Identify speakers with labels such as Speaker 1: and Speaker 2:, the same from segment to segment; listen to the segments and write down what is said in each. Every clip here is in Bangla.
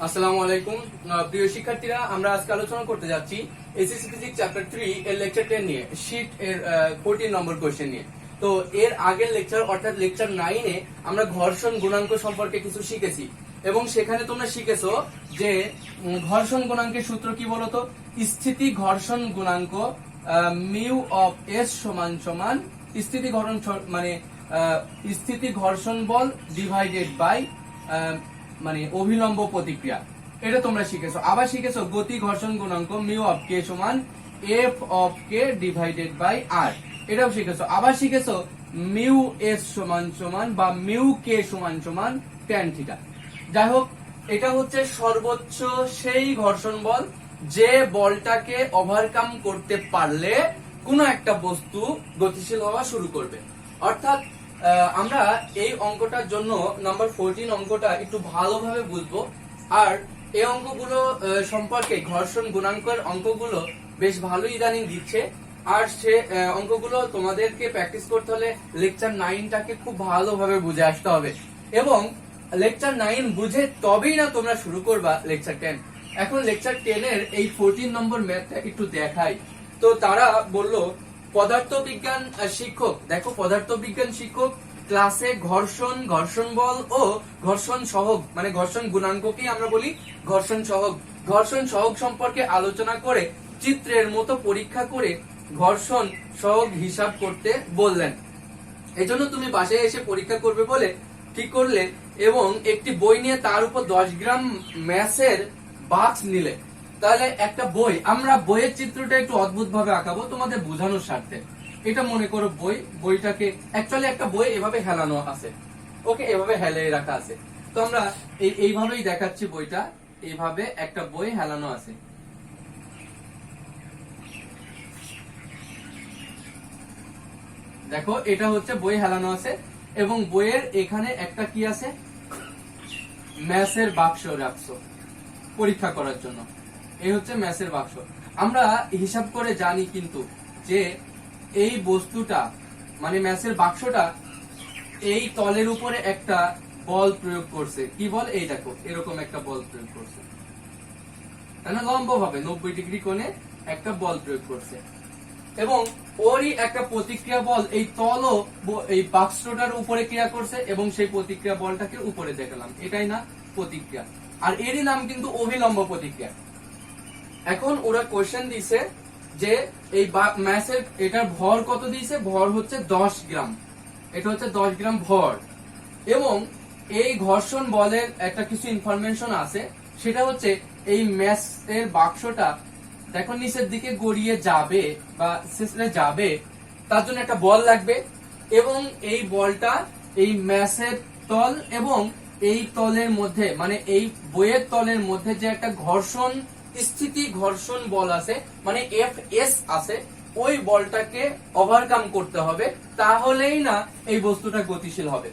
Speaker 1: আসসালামু আলাইকুম প্রিয় শিক্ষার্থীরা, আমরা আজকে আলোচনা করতে যাচ্ছি এসএসসি ফিজিক্স চ্যাপ্টার 3 এর লেকচার 10 নিয়ে, শীট এর 14 নম্বর কোশ্চেন নিয়ে। তো এর আগের লেকচার অর্থাৎ লেকচার 9 এ আমরা ঘর্ষণ গুণাঙ্ক সম্পর্কে কিছু শিখেছি এবং সেখানে তোমরা শিখেছো যে ঘর্ষণ গুণাঙ্কের সূত্র কি বলতো, স্থিতি ঘর্ষণ গুণাঙ্ক মিউ অফ এস সমান সমান স্থিতি ঘর্ষণ মানে স্থিতি ঘর্ষণ বল ডিভাইডেড বাই মানে অভিলম্ব প্রতিক্রিয়া। এটা তোমরা শিখেছো। আবার শিখেছো গতি ঘর্ষণ গুণাঙ্ক মিউ অফ কে সমান F of K divided by R, এটাও শিখেছো। আবার শিখেছো মিউ এস সমান সমান বা মিউ কে সমান সমান ট্যান থিটা। যাই হোক, এটা হচ্ছে সর্বোচ্চ সেই ঘর্ষণ বল যে বলটাকে ওভারকাম করতে পারলে কোনো একটা বস্তু গতিশীল হওয়া শুরু করবে। অর্থাৎ আমরা এই অঙ্কটার জন্য নাম্বার 14 অঙ্কটা একটু ভালোভাবে বুঝবো। আর এই অঙ্কগুলো সম্পর্কে ঘর্ষণ গুণাঙ্কের অঙ্কগুলো বেশ ভালোই ইদানিং দিচ্ছে। আর সে অঙ্কগুলো তোমাদেরকে প্র্যাকটিস করতে হলে লেকচার 9টাকে খুব ভালোভাবে বুঝে আসতে হবে এবং লেকচার 9 বুঝে তবেই না তোমরা শুরু করবা লেকচার 10। এখন লেকচার 10 এর এই 14 নম্বর ম্যাথটা একটু দেখাই। তো তারা বললো পদার্থবিজ্ঞান শিক্ষক, দেখো পদার্থবিজ্ঞান শিক্ষক ক্লাসে ঘর্ষণ, ঘর্ষণ বল ও ঘর্ষণ সহগ মানে ঘর্ষণ গুণাঙ্ককেই আমরা বলি ঘর্ষণ সহগ। ঘর্ষণ সহগ সম্পর্কে আলোচনা করে চিত্রের মতো পরীক্ষা করে ঘর্ষণ সহগ হিসাব করতে বললেন। এজন্য তুমি বাসায় এসে পরীক্ষা করবে বলে ঠিক করলে এবং একটি বই নিয়ে তার উপর 10 গ্রাম ম্যাসের বাক্স নিলে। তাহলে একটা বই, আমরা বইয়ের চিত্রটা একটু অদ্ভুত ভাবে আঁকাবো তোমাদের বোঝানোর স্বার্থে। এটা মনে করো বই, বইটাকে অ্যাকচুয়ালি একটা বই এভাবে হেলানো আছে, ওকে, এভাবে হেলে রাখা আছে। তো আমরা এইভাবেই দেখাচ্ছি বইটা, এইভাবে একটা বই হেলানো আছে। দেখো এটা হচ্ছে বই হেলানো আছে এবং বইয়ের এখানে একটা কি আছে, ম্যাসের বাক্স রাখছো পরীক্ষা করার জন্য। এই হচ্ছে ম্যাসের বাক্স। আমরা হিসাব করে জানি কিন্তু যে এই বস্তুটা মানে ম্যাসের বাক্সটা এই তলের উপরে একটা বল প্রয়োগ করছে। কি বল? এই দেখো এরকম একটা বল প্রয়োগ করছে, তাই না? লম্ব ভাবে 90 ডিগ্রি কোণে একটা বল প্রয়োগ করছে এবং ওরই একটা প্রতিক্রিয়া বল এই তলও এই বাক্সটার উপরে ক্রিয়া করছে এবং সেই প্রতিক্রিয়া বলটাকে উপরে দেখালাম। এটাই না প্রতিক্রিয়া, আর এরই নাম কিন্তু অভিলম্ব প্রতিক্রিয়া। এখন ওরা কোশ্চেন দিছে যে এই ম্যাসের এটার ভর কত দিয়েছে, ভর হচ্ছে 10 গ্রাম, এটা হচ্ছে 10 গ্রাম ভর এবং এই ঘর্ষণ বলের একটা কিছু ইনফরমেশন আছে, সেটা হচ্ছে এই ম্যাসের বাক্সটা দেখো নিচের দিকে গড়িয়ে যাবে বা শেষে যাবে, তার জন্য একটা বল লাগবে এবং এই বলটা এই ম্যাসের তল এবং এই তলের মধ্যে মানে এই বইয়ের তলের মধ্যে যে একটা ঘর্ষণ স্থিতি ঘর্ষণ বল আছে মানে এফ এস আছে, ওই বলটাকে ওভারকাম করতে হবে, তাহলেই না এই বস্তুটা গতিশীল হবে।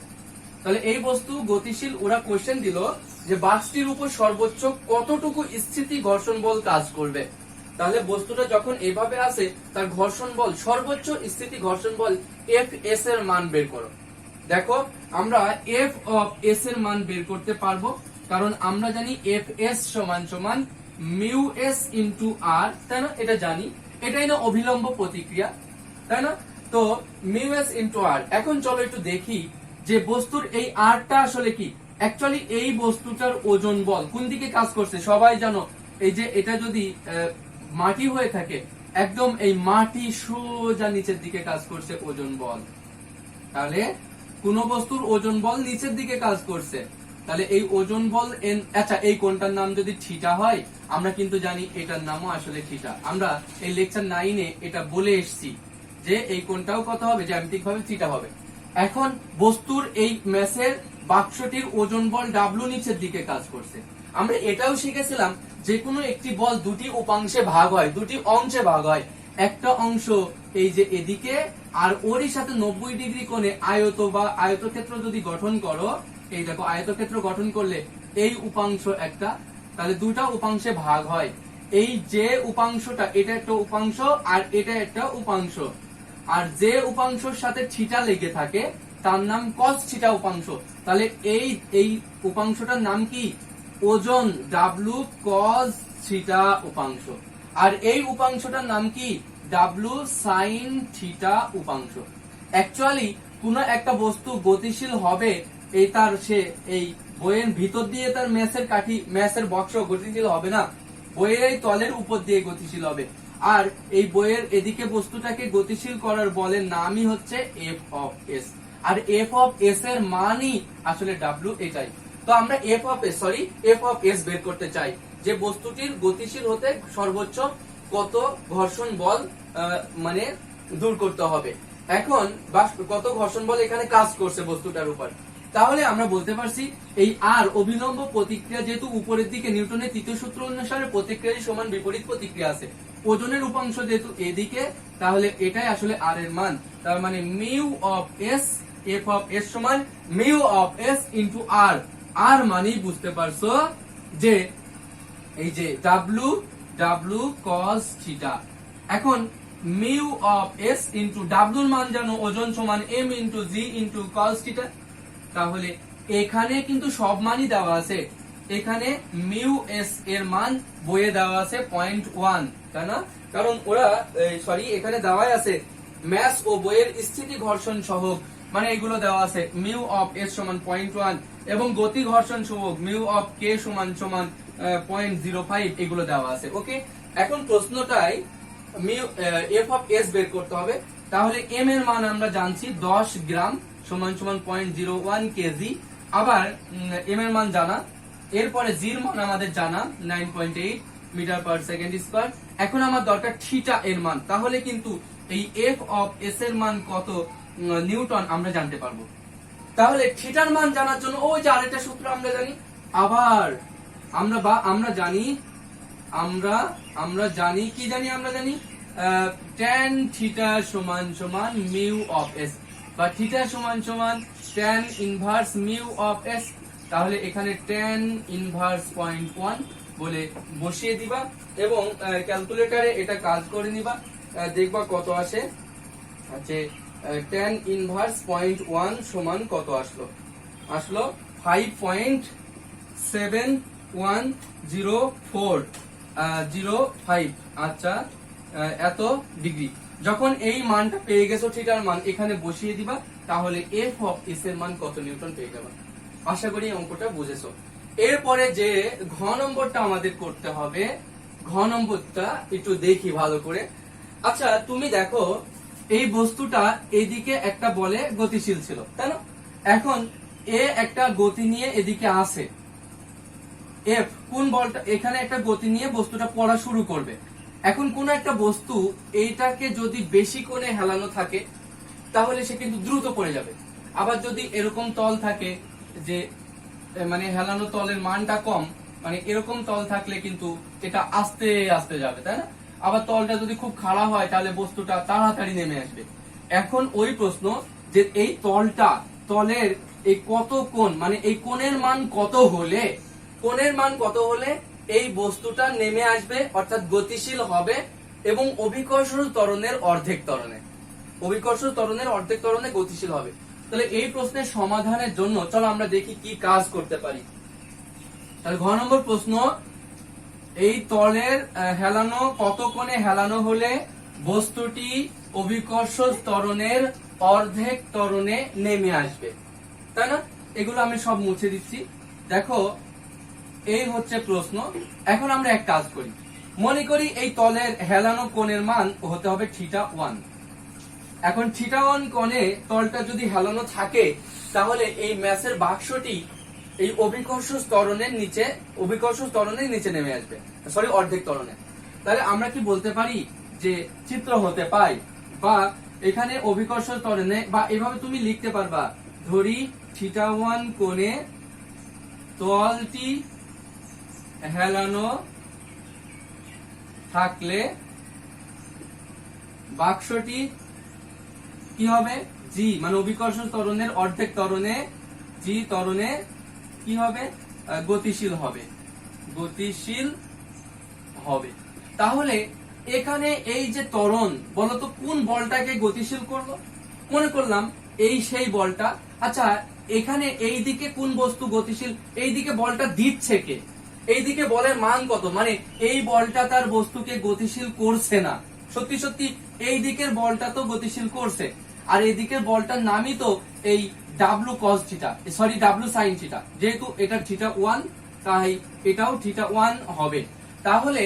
Speaker 1: তাহলে এই বস্তু গতিশীল। ওরা কোশ্চেন দিল যে বাক্সটির উপর সর্বোচ্চ কতটুকু স্থিতি ঘর্ষণ বল কাজ করবে। তাহলে বস্তুটা যখন এভাবে আসে তার ঘর্ষণ বল সর্বোচ্চ স্থিতি ঘর্ষণ বল এফ এস এর মান বের করো। দেখো আমরা এফ অফ এস এর মান বের করতে পারবো, কারণ আমরা জানি এফ এস সমান সমান মিউ এস ইন্টু আর, তাই না? এটা জানি, এটাই না অভিলম্ব প্রতিক্রিয়া, তাই না? তো মিউ এস ইন্টু আর। এখন চলো একটু দেখি যে বস্তুর এই আরটা আসলে কি। অ্যাকচুয়ালি এই বস্তুটার ওজন বল কোন দিকে কাজ করছে সবাই জানো। এই যে এটা যদি মাটি হয়ে থাকে, একদম এই মাটি সোজা নিচের দিকে কাজ করছে ওজন বল। তাহলে কোন বস্তুর ওজন বল নিচের দিকে কাজ করছে, তাহলে এই ওজন বল আচ্ছা এই কোণটার নাম যদি থিটা হয়, আমরা কিন্তু জানি এটার নামও আসলে থিটা। আমরা এই লেকচার 9 এ এটা বলে এসেছি যে এই কোণটাও কত হবে, জ্যামিতিক ভাবে থিটা হবে। এখন বস্তুর এই ম্যাসের বাক্সটির ওজন বল ডাব্লু নিচের দিকে কাজ করছে। আমরা এটাও শিখেছিলাম যে কোনো একটি বল দুটি উপাংশে ভাগ হয়, দুটি অংশে ভাগ হয়। একটা অংশ এই যে এদিকে, আর ওরই সাথে 90 ডিগ্রি কোণে আয়ত বা আয়তক্ষেত্র যদি গঠন করো, এই দেখো আয়তক্ষেত্র গঠন করলে এই উপাংশ একটা, তাহলে দুটা উপাংশে ভাগ হয়। এই যে উপাংশটা এটা একটা উপাংশ আর এটা একটা উপাংশ, আর যে উপাংশের সাথে থিটা লেগে থাকে তার নাম কস থিটা উপাংশ। তাহলে এই উপাংশটার নাম কি, ওজন ডাব্লু কজ থিটা উপাংশ, আর এই উপাংশটার নাম কি ডাব্লু সাইন থিটা উপাংশ। অ্যাকচুয়ালি কোন একটা বস্তু গতিশীল হবে এই তার সে এই বইয়ের ভিতর দিয়ে তার ম্যাসের বক্স গতিশীল হবে না, বইয়ের এই তলের উপর দিয়ে গতিশীল হবে। আর এই বইয়ের এদিকে বস্তুটাকে গতিশীল করার বলের নামই হচ্ছে এফ অফ এস, আর এফ অফ এস এর মানই আসলে ডাব্লু, এটাই। তো আমরা এফ অফ এস বের করতে চাই যে বস্তুটির গতিশীল হতে সর্বোচ্চ কত ঘর্ষণ বল মানে দূর করতে হবে। এখন কত ঘর্ষণ বল এখানে কাজ করছে বস্তুটার উপর, তাহলে আমরা বলতে পারছি এই আর অভিলম্ব প্রতিক্রিয়া যেহেতু উপরের দিকে নিউটনের তৃতীয় সূত্র অনুসারে প্রতিক্রিয়া সমান বিপরীত প্রতিক্রিয়া আছে, ওজনের উপাংশ যেহেতু এদিকে, তাহলে এটাই আসলে আর এর মান। তার মানে mu of S, F of S সমান মিউ অফ এস ইন্টু আর। আর মানেই বুঝতে পারছো যে এই যে ডাব্লু কস থিটা। এখন মিউ অফ এস ইন্টু ডাব্লুর মান জানো ওজন সমান এম ইন্টু জি ইন্টু কস থিটা, তাহলে এখানে কিন্তু সব মানই দেওয়া আছে। এখানে মিউ এস এর মান বইয়ে দেওয়া আছে 0.1, তাই না? কারণ ওরা এখানে দেওয়াই আছে ম্যাস ও বইয়ের স্থিতি ঘর্ষণ সহগ, মানে এগুলো দেওয়া আছে মিউ অফ এস সমান 0.1 এবং গতি ঘর্ষণ সহগ মিউ অফ কে সমান 0.05, এগুলো দেওয়া আছে। ওকে, এখন প্রশ্নটাই মিউ এফ অফ এস বের করতে হবে। তাহলে এম এর মান আমরা জানছি 10 গ্রাম সমান 0.01 কেজি, আবার এম এর মান জানা, এরপরে জির মান আমাদের জানা 9.8 মিটার পার সেকেন্ড স্কয়ার। এখন আমার দরকার থিটা এর মান, তাহলে কিন্তু এই এফ অফ এস এর মান কত নিউটন আমরা জানতে পারবো। তাহলে থিটার মান জানার জন্য ওই যে আরেকটা সূত্র আমরা জানি, আবার আমরা জানি কি জানি, আমরা জানি tan থিটা সমান সমান মিউ অফ এস, বা থিটা সমান সমান tan inverse mu of S. তাহলে এখানে tan ইনভার্স 0.1 বলে বসিয়ে দিবা এবং ক্যালকুলেটরে এটা কাজ করে নিবা, দেখবা কত আসে। আচ্ছা, tan ইনভার্স 0.1 সমান কত আসলো 5.710405। আচ্ছা, এত ডিগ্রি। যখন এই মানটা পেয়ে গেছো থিটার মান, এখানে বসিয়ে দিবা, তাহলে এফ অফ এস এর মান কত নিউটন পেয়ে যাবে। আশা করি অঙ্কটা বুঝেছো। এরপরে যে ঘ নম্বরটা আমাদের করতে হবে, ঘ নম্বরটা একটু দেখি ভালো করে। আচ্ছা, তুমি দেখো এই বস্তুটা এদিকে একটা বলে গতিশীল ছিল, তাই না? এখন এ একটা গতি নিয়ে এদিকে আসে, এফ কোন বলটা এখানে একটা গতি নিয়ে বস্তুটা পড়া শুরু করবে। এখন কোন একটা বস্তু এইটাকে যদি বেশি কোণে হেলানো থাকে তাহলে সে কিন্তু দ্রুত পড়ে যাবে, আবার যদি এরকম তল থাকে যে মানে হেলানো তলের মানটা কম, মানে এরকম তল থাকলে কিন্তু এটা আস্তে আস্তে যাবে, তাই না? আবার তলটা যদি খুব খাড়া হয় তাহলে বস্তুটা তাড়াতাড়ি নেমে আসবে। এখন ওই প্রশ্ন যে এই তলের এই কত কোণ, মানে এই কোণের মান কত হলে এই বস্তুটা নেমে আসবে, অর্থাৎ গতিশীল হবে এবং অভিকর্ষজ ত্বরণের অর্ধেক ত্বরণে গতিশীল হবে। তাহলে এই প্রশ্নের সমাধানের জন্য চলো আমরা দেখি কি কাজ করতে পারি। তাহলে ঘ নম্বর প্রশ্ন, এই তলের হেলানো কত কোণে হেলানো হলে বস্তুটি অভিকর্ষজ ত্বরণের অর্ধেক ত্বরণে নেমে আসবে, তাই না? এগুলো আমি সব মুছে দিচ্ছি। দেখো, এই হচ্ছে প্রশ্ন। এখন আমরা এক কাজ করি, মনে করি এই তলের হেলানো কোণের মান হতে হবে θ1। এখন θ1 কোণে তলটা যদি হেলানো থাকে তাহলে এই ম্যাসের বাক্সটি এই অভিকর্ষজ ত্বরণের নিচে নেমে আসবে, অর্ধেক ত্বরণে। তাহলে আমরা কি বলতে পারি যে চিত্র হতে পাই, বা এখানে অভিকর্ষজ ত্বরণে, বা এভাবে তুমি লিখতে পারবা, ধরি θ1 কোণে তলটি হেলানো থাকলে বাক্সটি কি হবে, জি মানে অভিকর্ষজ ত্বরণের অর্ধেক ত্বরণে, জি ত্বরণে কি হবে, গতিশীল হবে। তাহলে এখানে এই যে ত্বরণ, বলতো কোন বলটাকে গতিশীল করলো? মনে করলাম এই সেই বলটা। আচ্ছা, এখানে এই দিকে কোন বস্তু গতিশীল, এই দিকে বলটা দিচ্ছে কে? এইদিকে বলের মান কত, মানে এই বলটা তার বস্তুকে গতিশীল করছে না, সত্যি সত্যি এই দিকের বলটা তো গতিশীল করছে, আর এই দিকের বলটার নামই তো এই W cos theta, sorry W sine theta, যেহেতু এটা থিটা 1 তাই এটাও থিটা 1 হবে। তাহলে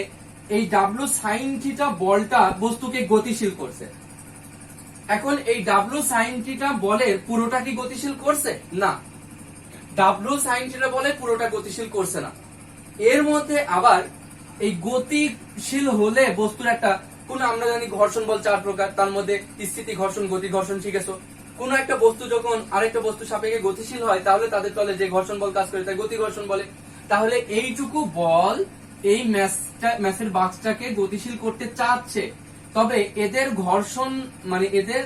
Speaker 1: এই ডাব্লু সাইন থিটা বলটা বস্তুকে গতিশীল করছে। এখন এই ডাব্লু সাইন থিটা বলের পুরোটা কি গতিশীল করছে? না, ডাব্লু সাইন থিটা বলে পুরোটা গতিশীল করছে না। এর মধ্যে আবার এই গতিশীল হলে বস্তুর একটা কোন, আমরা জানি ঘর্ষণ বল 4 প্রকার, তার মধ্যে স্থিতি ঘর্ষণ, গতি ঘর্ষণ, ঠিক আছে। কোন একটা বস্তু যখন আরেকটা বস্তু সাপেক্ষে গতিশীল হয় তাহলে তাদের তলে যে ঘর্ষণ বল কাজ করে তাই গতি ঘর্ষণ বলে। তাহলে এইটুকু বল এই ম্যাসের বাক্সটাকে গতিশীল করতে চাচ্ছে, তবে এদের ঘর্ষণ মানে এদের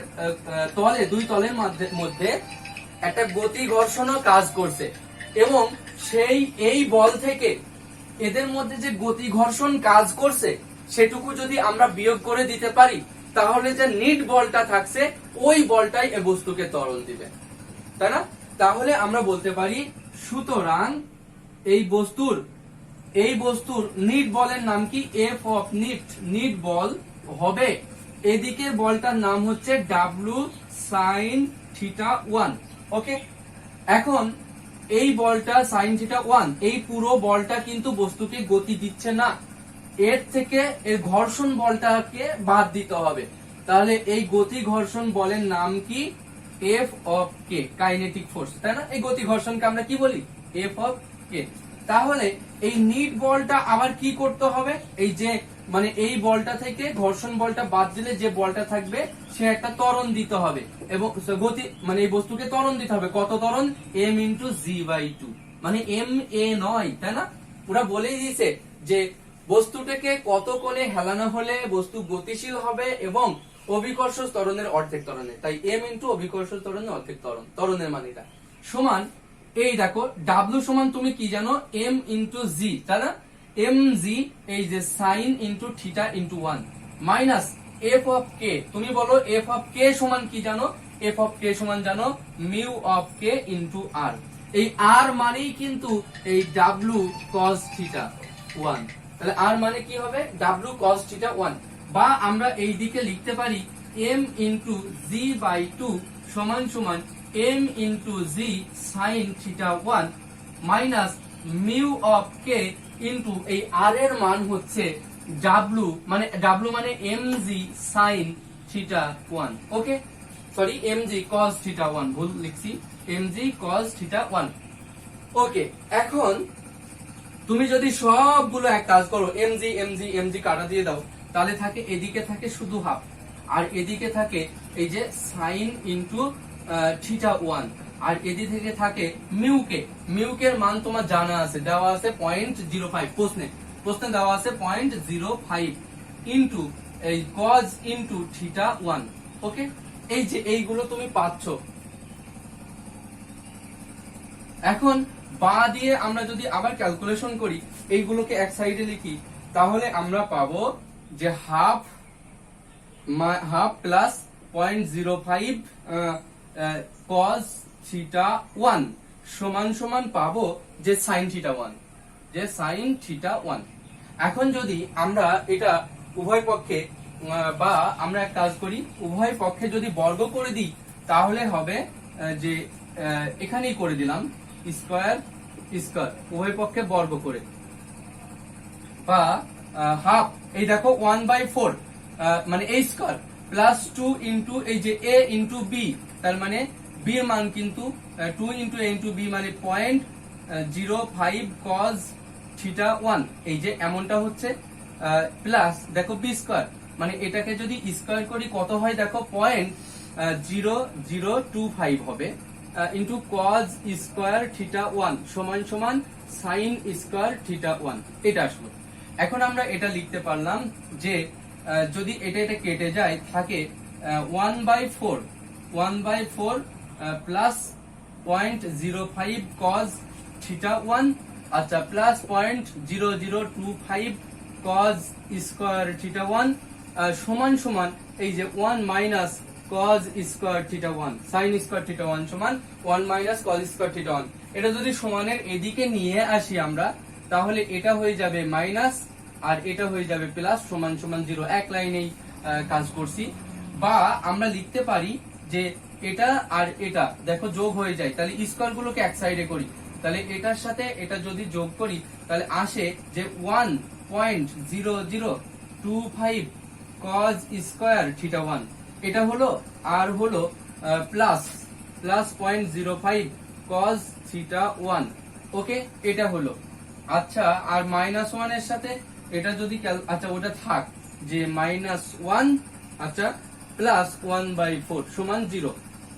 Speaker 1: তলে, দুই তলের মধ্যে একটা গতি ঘর্ষণও কাজ করছে, এবং সেই এই বল থেকে এদের মধ্যে যে গতি ঘর্ষণ কাজ করছে সেটুকু যদি আমরা বিয়োগ করে দিতে পারি তাহলে যে নিট বলটা থাকছে ওই বলটাই এই বস্তুকে ত্বরণ দিবে, তাই না? তাহলে আমরা বলতে পারি সুতরাং এই বস্তুর নিট বলের নাম কি? F of net. নিট বল হবে, এদিকে বলটার নাম হচ্ছে ডাব্লু সাইন থিটা 1। ওকে, এখন এই বলটা সাইন থিটা 1, এই পুরো বলটা কিন্তু বস্তুকে গতি দিচ্ছে না, এর থেকে এর ঘর্ষণ বলটাকে বাদ দিতে হবে। তাহলে এই গতি ঘর্ষণ বলের নাম কি? F of K, kinetic force, তাই না? এই গতি ঘর্ষণকে আমরা কি বলি? এফ অফ কে। তাহলে এই নিট বলটা আবার কি করতে হবে? এই যে মানে এই বলটা থেকে ঘর্ষণ বলটা বাদ দিলে যে বলটা থাকবে সে একটা ত্বরণ দিতে হবে, এবং গতি মানে এই বস্তুকে ত্বরণ দিতে হবে। কত ত্বরণ? m ইন্টু g/2, মানে m a নয়, তাই না? ওরা বলেই দিয়েছে যে বস্তুটাকে কত কোণে হেলানো হলে বস্তু গতিশীল হবে এবং অভিকর্ষ ত্বরণের অর্ধেক ত্বরণে, তাই m ইন্টু অভিকর্ষ ত্বরণের অর্ধেক ত্বরণ, ত্বরণের মান এটা সমান, এই দেখো ডাব্লু সমান তুমি কি জানো? m ইন্টু জি, তাই না? এম জি, এই যে sine into theta into 1 minus F of K. তুমি বলো এফ অফ কে সমান কি জানো? এফ অফ কে সমান জানো মিউ অফ কে ইন্টু আর। এই আর মানেই কিন্তু এই ডাব্লু কস থিটা 1। তাহলে আর মানে কি হবে? ডাব্লু কস থিটা 1, বা আমরা এই দিকে লিখতে পারি m ইন্টু জি বাই 2 সমান সমান m into G sine theta 1 minus mu of K into এই আর এর মান হচ্ছে ডাব্লু মানে M G sine theta 1। Okay, sorry M G cos theta 1, ভুল লিখছি, এম জি কস থিটা 1। ওকে, এখন তুমি যদি সবগুলো এক কাজ করো, এম জি কাটা দিয়ে দাও, তাহলে থাকে এদিকে থাকে শুধু হাফ, আর এদিকে থাকে এই যে সাইন ইন্টু থিটা 1, আর এদিকে থেকে থাকে মিউকের মান তোমার জানা আছে, দেওয়া আছে 0.05, প্রশ্নে দেওয়া আছে 0.05 ইন্টু এই কজ ইন্টু থিটা 1। ওকে, এই যে এইগুলো তুমি পাচ্ছ। এখন বাঁ দিয়ে আমরা যদি আবার ক্যালকুলেশন করি, এইগুলোকে এক সাইডে লিখি, তাহলে আমরা পাবো যে হাফ প্লাস 0.05 কজ থিটা 1 সমান সমান পাবো যে সাইন থিটা 1। এখন যদি আমরা এটা উভয় পক্ষে বা আমরা এক কাজ করি, উভয় পক্ষে যদি বর্গ করে দিই তাহলে হবে যে এখানেই করে দিলাম স্কয়ার উভয় পক্ষে বর্গ করে, বা হাফ, এই দেখো 1/4 মানে a স্কয়ার প্লাস 2 ইন্টু এই যে a ইন্টু বি, তার মানে b এর মান কিন্তু 2 ইন্টু a ইন্টু বি মানে 0.05 cos থিটা 1, এই যে এমনটা হচ্ছে, প্লাস দেখো b স্কয়ার, মানে এটাকে যদি স্কয়ার করি কত হয় দেখো 0.0025 হবে, ইন্টু cos স্কয়ার থিটা 1 সমান সমান sin স্কয়ার থিটা 1, এটা আসলো। এখন আমরা এটা লিখতে পারলাম যে যদি এটা কেটে যায় থাকে 1/4 প্লাস 0.05 cos থিটা 1, আচ্ছা প্লাস 0.0025 cos স্কয়ার থিটা 1 সমান সমান এই যে 1 minus cos square theta 1 sin square theta 1 সমান 1 মাইনাস cos স্কয়ার থিটা 1। এটা যদি সমানের এদিকে নিয়ে আসি আমরা, তাহলে এটা হয়ে যাবে মাইনাস আর এটা হয়ে যাবে প্লাস, সমান সমান 0। এক লাইনেই কাজ করছি। বা আমরা লিখতে পারি যে এটা আর এটা দেখো যোগ হয়ে যায়, তাহলে স্কয়ার গুলোকে এক সাইডে করি, তাহলে এটার সাথে এটা যদি যোগ করি তাহলে আসে যে 1.0025 cos স্কয়ার থিটা 1, এটা হলো। আর হলো প্লাস 0.05 cos থিটা 1, ওকে, এটা হলো। আচ্ছা, আর -1 এর সাথে এটা যদি আচ্ছা ওটা থাক যে -1, আচ্ছা প্লাস 1/4 সমান 0।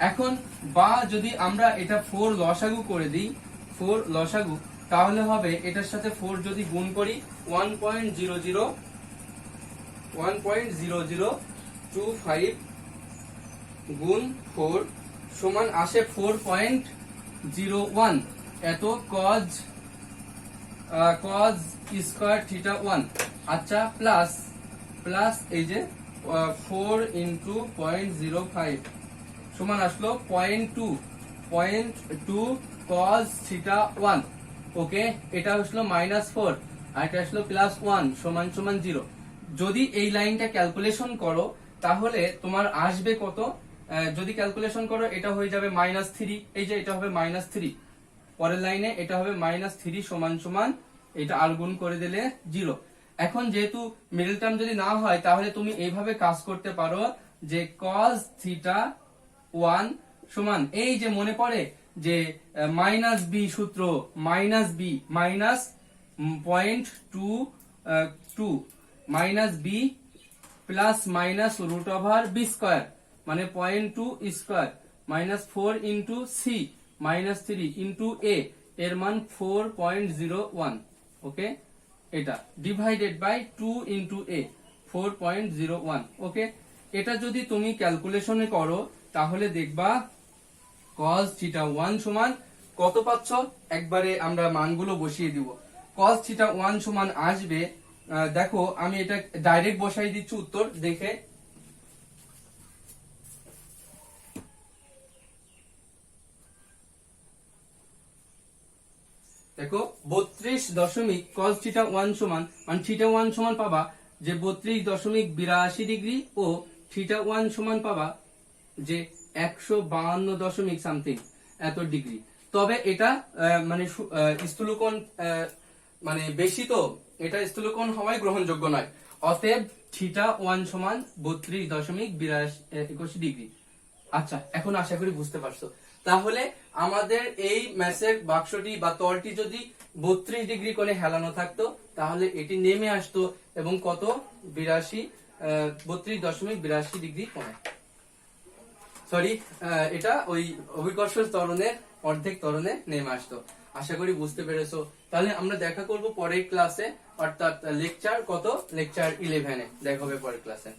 Speaker 1: এখন বা যদি আমরা এটা 4 লসাগু করে দিই, 4 লসাগু, তাহলে হবে এটার সাথে 4 যদি গুণ করি 1.0025 গুণ 4 সমান আসে 4.01 এত cos স্কয়ার থিটা 1। আচ্ছা প্লাস এই যে 4 ইন্টু 0.05 সমান আসলো 0.2 cos থিটা 1, ওকে। এটা আসলো -4 আর এটা আসলো +1 সমান সমান 0। যদি এই লাইনটা ক্যালকুলেশন করো তাহলে তোমার আসবে কত? যদি ক্যালকুলেশন করো এটা হয়ে যাবে -3, এই যে এটা হবে -3, পরের লাইনে এটা হবে -3 সমান সমান এটা আর গুণ করে দিলে 0। এখন যেহেতু মিডল টার্ম যদি না হয় তাহলে তুমি এইভাবে কাজ করতে পারো যে cos থিটা 1 সমান, এই যে মনে পড়ে যে -b সূত্র, -b -0.22 -b plus minus root over b square মানে 0.2 square minus 4 into C minus 3 into A এর মান 4.01, ওকে, এটা divided by 2 into A 4.01, okay. এটা যদি তুমি ক্যালকুলেশনে করো তাহলে দেখবা cos থিটা 1 সমান কত পাচ্ছ? একবারে আমরা মানগুলো বসিয়ে দিব। cos থিটা 1 সমান আসবে, দেখো আমি এটা ডাইরেক্ট বসাই দিচ্ছি উত্তর দেখে। দেখো 32 cos থিটা 1 সমান, মানে থিটা 1 সমান পাবা যে 32.82 ডিগ্রি ও থিটা 1 সমান পাবা যে 152 সামথিং এত ডিগ্রি। তবে এটা মানে স্থূলকোণ মানে বেশি, তো এটা স্থূলকোণ হওয়ায় গ্রহণযোগ্য নয়। অতএব থিটা 1 সমান 32.82 ডিগ্রি। আচ্ছা, এখন আশা করি বুঝতে পারছো। তাহলে আমাদের এই ম্যাচের বাক্সটি বা তলটি যদি 32 ডিগ্রি কোণে হেলানো থাকতো তাহলে এটি নেমে আসতো এবং কত 32.82 ডিগ্রি কোণে, সরি এটা ওই অভিকর্ষ ত্বরণের অর্ধেক ত্বরণে নেমে আসতো। আশা করি বুঝতে পেরেছো। তাহলে আমরা দেখা করব পরের ক্লাসে, অর্থাৎ লেকচার 11-এ দেখা হবে পরের ক্লাসে।